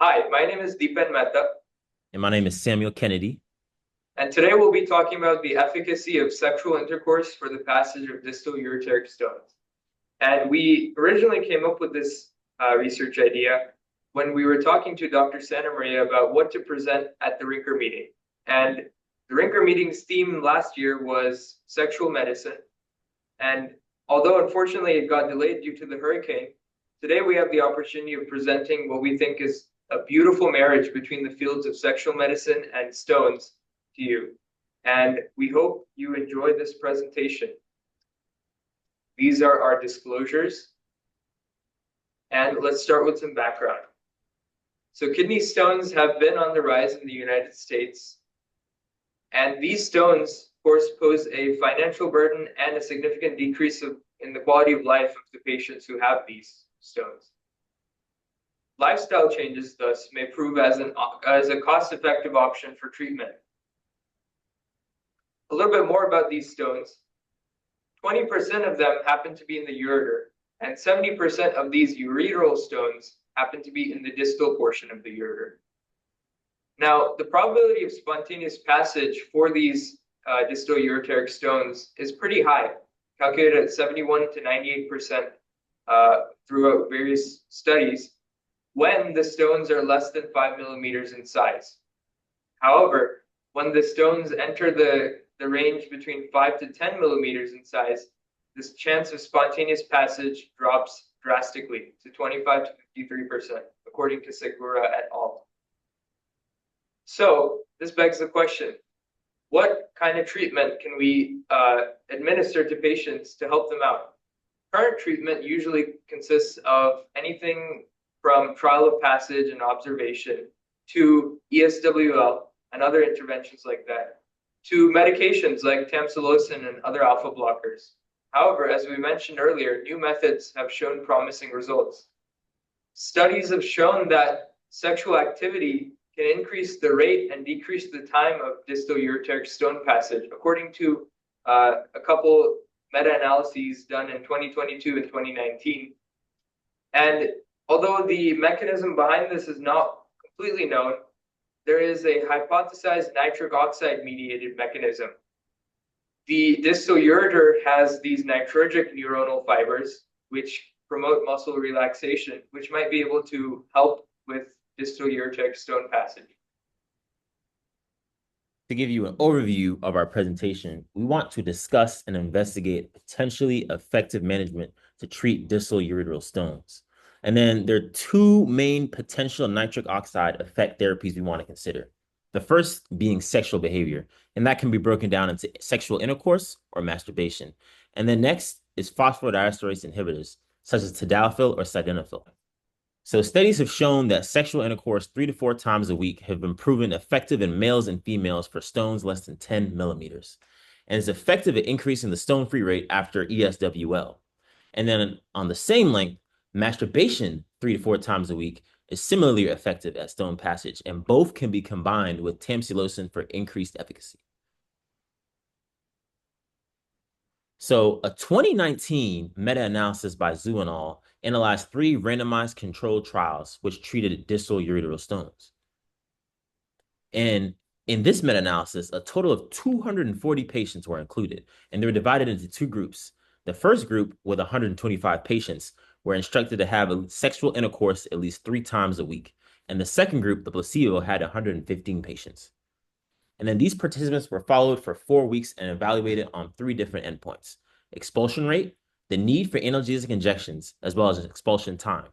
Hi, my name is Deepan Mehta, And my name is Samuel Kennedy. and today we'll be talking about the efficacy of sexual intercourse for the passage of distal ureteric stones. And we originally came up with this research idea when we were talking to Dr. Santa Maria about what to present at the Rinker meeting. And the Rinker meeting's theme last year was sexual medicine. And although unfortunately it got delayed due to the hurricane, today we have the opportunity of presenting what we think is a beautiful marriage between the fields of sexual medicine and stones to you. And we hope you enjoy this presentation. These are our disclosures. And let's start with some background. So, kidney stones have been on the rise in the United States. And these stones, of course, pose a financial burden and a significant decrease in the quality of life of the patients who have these stones. Lifestyle changes, thus, may prove as a cost-effective option for treatment. A little bit more about these stones. 20% of them happen to be in the ureter, and 70% of these ureteral stones happen to be in the distal portion of the ureter. Now, the probability of spontaneous passage for these distal ureteric stones is pretty high, calculated at 71 to 98% throughout various studies, when the stones are less than 5 millimeters in size. However, when the stones enter the range between 5 to 10 millimeters in size, this chance of spontaneous passage drops drastically to 25 to 53%, according to Segura et al. So this begs the question, what kind of treatment can we administer to patients to help them out? Current treatment usually consists of anything from trial of passage and observation to ESWL and other interventions like that, to medications like tamsulosin and other alpha blockers. However, as we mentioned earlier, new methods have shown promising results. Studies have shown that sexual activity can increase the rate and decrease the time of distal ureteric stone passage, according to a couple meta-analyses done in 2022 and 2019. And although the mechanism behind this is not completely known, there is a hypothesized nitric oxide mediated mechanism. The distal ureter has these nitrogen neuronal fibers, which promote muscle relaxation, which might be able to help with distal ureteric stone passage. To give you an overview of our presentation, we want to discuss and investigate potentially effective management to treat distal ureteral stones. And then there are two main potential nitric oxide effect therapies we want to consider. The first being sexual behavior, and that can be broken down into sexual intercourse or masturbation. And then next is phosphodiesterase inhibitors, such as tadalafil or sildenafil. So studies have shown that sexual intercourse 3 to 4 times a week have been proven effective in males and females for stones less than 10 millimeters, and is effective at increasing the stone-free rate after ESWL. And then on the same length, masturbation 3 to 4 times a week is similarly effective at stone passage, and both can be combined with tamsulosin for increased efficacy. So a 2019 meta-analysis by Zhu and al. Analyzed 3 randomized controlled trials which treated distal ureteral stones. And in this meta-analysis, a total of 240 patients were included, and they were divided into 2 groups. The first group, with 125 patients, were instructed to have a sexual intercourse at least 3 times a week. And the second group, the placebo, had 115 patients. And then these participants were followed for 4 weeks and evaluated on 3 different endpoints: expulsion rate, the need for analgesic injections, as well as expulsion time.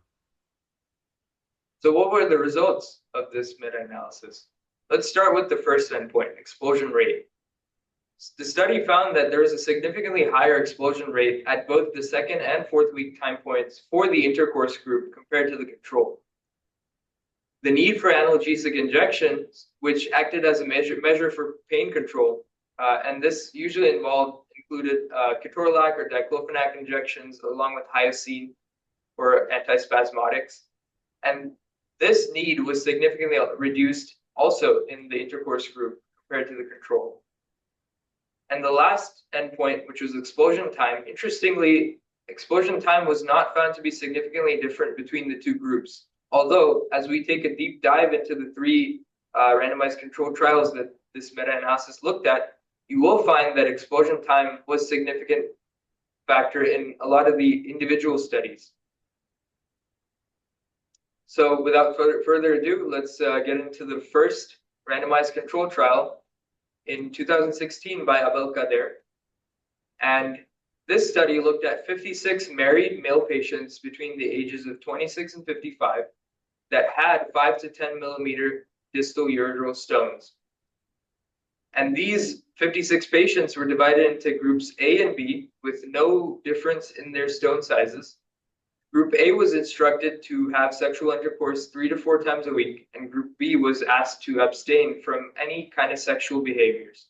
So what were the results of this meta-analysis? Let's start with the first endpoint, expulsion rate. The study found that there was a significantly higher expulsion rate at both the second and fourth week time points for the intercourse group compared to the control. The need for analgesic injections, which acted as a measure for pain control, and this usually included ketorolac or diclofenac injections along with hyoscine or antispasmodics. And this need was significantly reduced also in the intercourse group compared to the control. And the last endpoint, which was expulsion time, interestingly, expulsion time was not found to be significantly different between the 2 groups. Although, as we take a deep dive into the three randomized control trials that this meta-analysis looked at, you will find that explosion time was a significant factor in a lot of the individual studies. So without further ado, let's get into the first randomized control trial in 2016 by Abel Kader. And this study looked at 56 married male patients between the ages of 26 and 55 that had 5 to 10 millimeter distal ureteral stones. And these 56 patients were divided into groups A and B with no difference in their stone sizes. Group A was instructed to have sexual intercourse 3 to 4 times a week, and Group B was asked to abstain from any kind of sexual behaviors.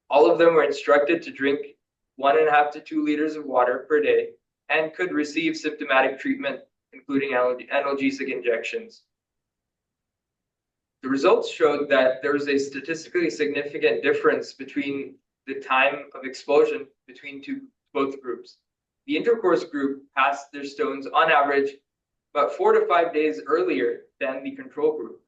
All of them were instructed to drink 1.5 to 2 liters of water per day and could receive symptomatic treatment, including analgesic injections. The results showed that there was a statistically significant difference between the time of explosion between both groups. The intercourse group passed their stones on average about 4 to 5 days earlier than the control group.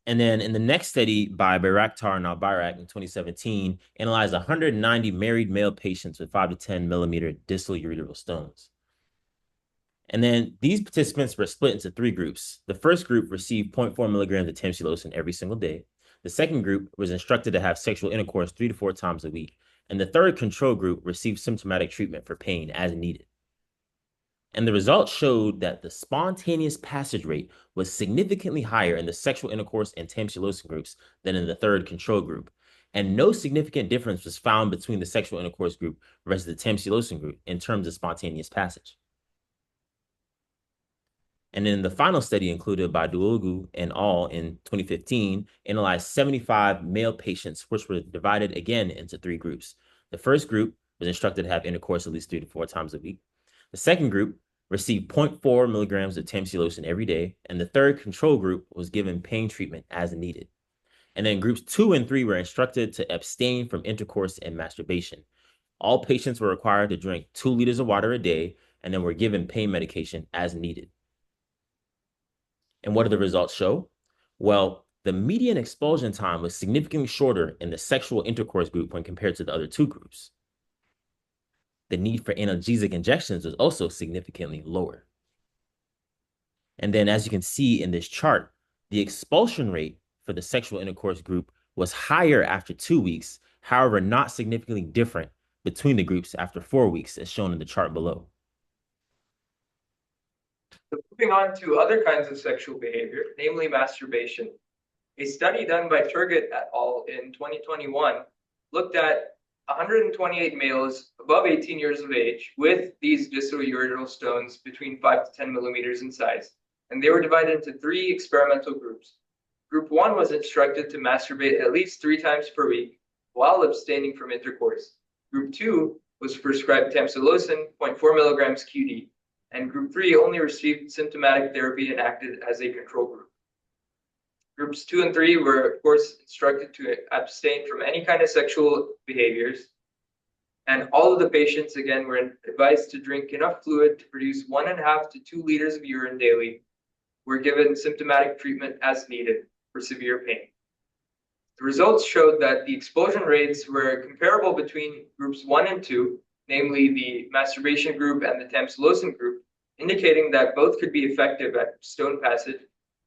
And then in the next study by Bayraktar and Albayrak in 2017, analyzed 190 married male patients with 5 to 10 millimeter distal ureteral stones. And then these participants were split into 3 groups. The first group received 0.4 milligrams of tamsulosin every single day. The second group was instructed to have sexual intercourse 3 to 4 times a week. And the third control group received symptomatic treatment for pain as needed. And the results showed that the spontaneous passage rate was significantly higher in the sexual intercourse and tamsulosin groups than in the third control group. And no significant difference was found between the sexual intercourse group versus the tamsulosin group in terms of spontaneous passage. And then the final study included by Duogu et al. In 2015, analyzed 75 male patients, which were divided again into 3 groups. The first group was instructed to have intercourse at least 3 to 4 times a week. The second group received 0.4 milligrams of tamsulosin every day, and the third control group was given pain treatment as needed. And then groups 2 and 3 were instructed to abstain from intercourse and masturbation. All patients were required to drink 2 liters of water a day, and then were given pain medication as needed. And what do the results show? Well, the median expulsion time was significantly shorter in the sexual intercourse group when compared to the other 2 groups. The need for analgesic injections was also significantly lower. And then, as you can see in this chart, the expulsion rate for the sexual intercourse group was higher after 2 weeks, however, not significantly different between the groups after 4 weeks, as shown in the chart below. So moving on to other kinds of sexual behavior, namely masturbation. A study done by Turgut et al. In 2021 looked at 128 males above 18 years of age with these distal ureteral stones between 5 to 10 millimeters in size. And they were divided into 3 experimental groups. Group 1 was instructed to masturbate at least 3 times per week while abstaining from intercourse. Group 2 was prescribed tamsulosin 0.4 milligrams QD. And Group 3 only received symptomatic therapy and acted as a control group. Groups 2 and 3 were, of course, instructed to abstain from any kind of sexual behaviors. And all of the patients, again, were advised to drink enough fluid to produce 1.5 to 2 liters of urine daily, were given symptomatic treatment as needed for severe pain. The results showed that the expulsion rates were comparable between groups 1 and 2, namely the masturbation group and the tamsulosin group, indicating that both could be effective at stone passage,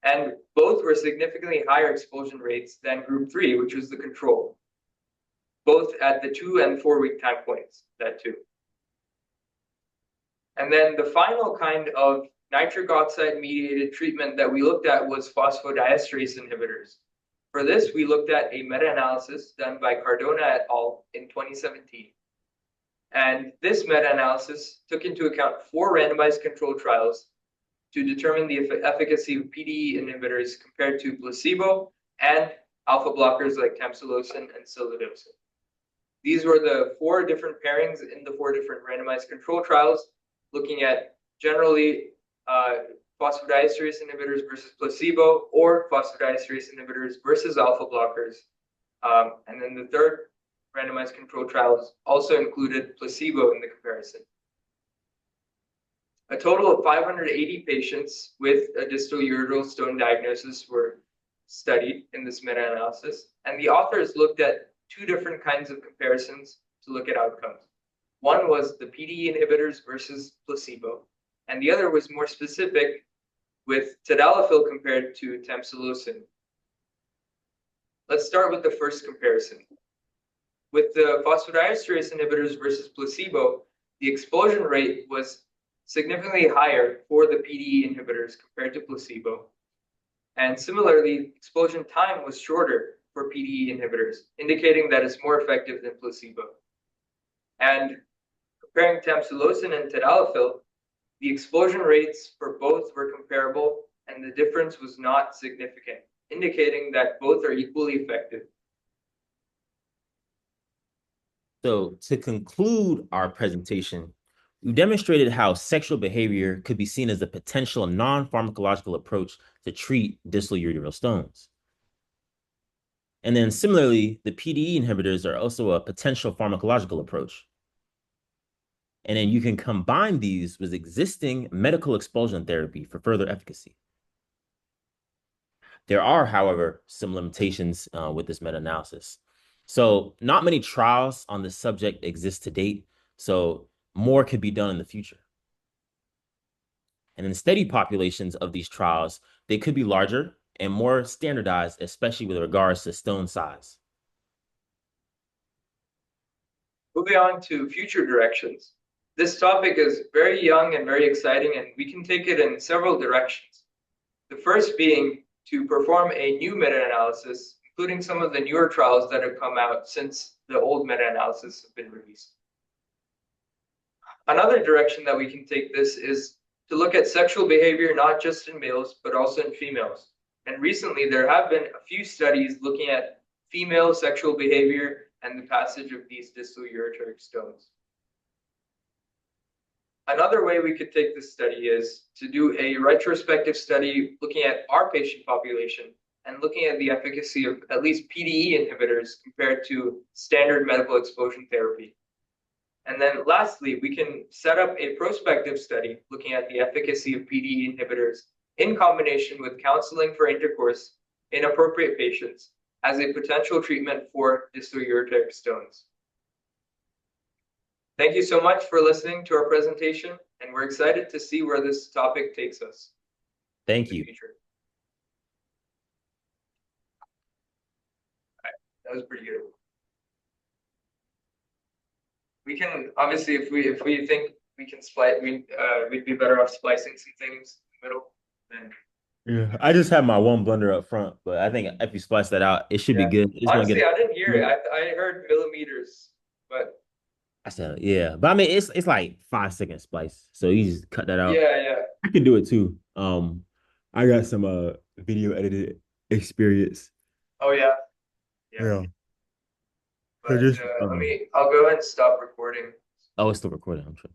and both were significantly higher expulsion rates than group 3, which was the control, both at the 2 and 4 week time points, that too. And then the final kind of nitric oxide mediated treatment that we looked at was phosphodiesterase inhibitors. For this, we looked at a meta-analysis done by Cardona et al. In 2017. And this meta-analysis took into account 4 randomized controlled trials to determine the efficacy of PDE inhibitors compared to placebo and alpha blockers like tamsulosin and silodosin. These were the 4 different pairings in the 4 different randomized control trials, looking at generally phosphodiesterase inhibitors versus placebo, or phosphodiesterase inhibitors versus alpha blockers. And then the third randomized control trials also included placebo in the comparison. A total of 580 patients with a distal ureteral stone diagnosis were studied in this meta-analysis, and the authors looked at two different kinds of comparisons to look at outcomes. One was the PDE inhibitors versus placebo, and the other was more specific with tadalafil compared to tamsulosin. Let's start with the first comparison. With the phosphodiesterase inhibitors versus placebo, the explosion rate was significantly higher for the PDE inhibitors compared to placebo. And similarly, explosion time was shorter for PDE inhibitors, indicating that it's more effective than placebo. And comparing tamsulosin and tadalafil, the explosion rates for both were comparable, and the difference was not significant, indicating that both are equally effective. So to conclude our presentation, we demonstrated how sexual behavior could be seen as a potential non-pharmacological approach to treat distal ureteral stones. And then similarly, the PDE inhibitors are also a potential pharmacological approach. And then you can combine these with existing medical expulsion therapy for further efficacy. There are, however, some limitations with this meta-analysis. So not many trials on this subject exist to date, so more could be done in the future. And in study populations of these trials, they could be larger and more standardized, especially with regards to stone size. Moving on to future directions. This topic is very young and very exciting, and we can take it in several directions. The first being to perform a new meta-analysis, including some of the newer trials that have come out since the old meta-analysis have been released. Another direction that we can take this is to look at sexual behavior, not just in males, but also in females. And recently, there have been a few studies looking at female sexual behavior and the passage of these distal ureteric stones. Another way we could take this study is to do a retrospective study looking at our patient population and looking at the efficacy of at least PDE inhibitors compared to standard medical explosion therapy. And then lastly, we can set up a prospective study looking at the efficacy of PDE inhibitors in combination with counseling for intercourse in appropriate patients as a potential treatment for distal ureteric stones. Thank you so much for listening to our presentation, and we're excited to see where this topic takes us. Thank you. That was pretty good. We can obviously, if we think we can splice, we'd be better off splicing some things in the middle. Then Yeah, I just have my one blender up front, but I think if you splice that out, it should be good. Honestly, I didn't hear it. I heard millimeters, but I said, yeah, but I mean, it's like 5 second splice, so you just cut that out. yeah. I can do it too. I got some video edited experience. Oh yeah. So But just I'll go ahead and stop recording. oh, it's still recording. I'm sure.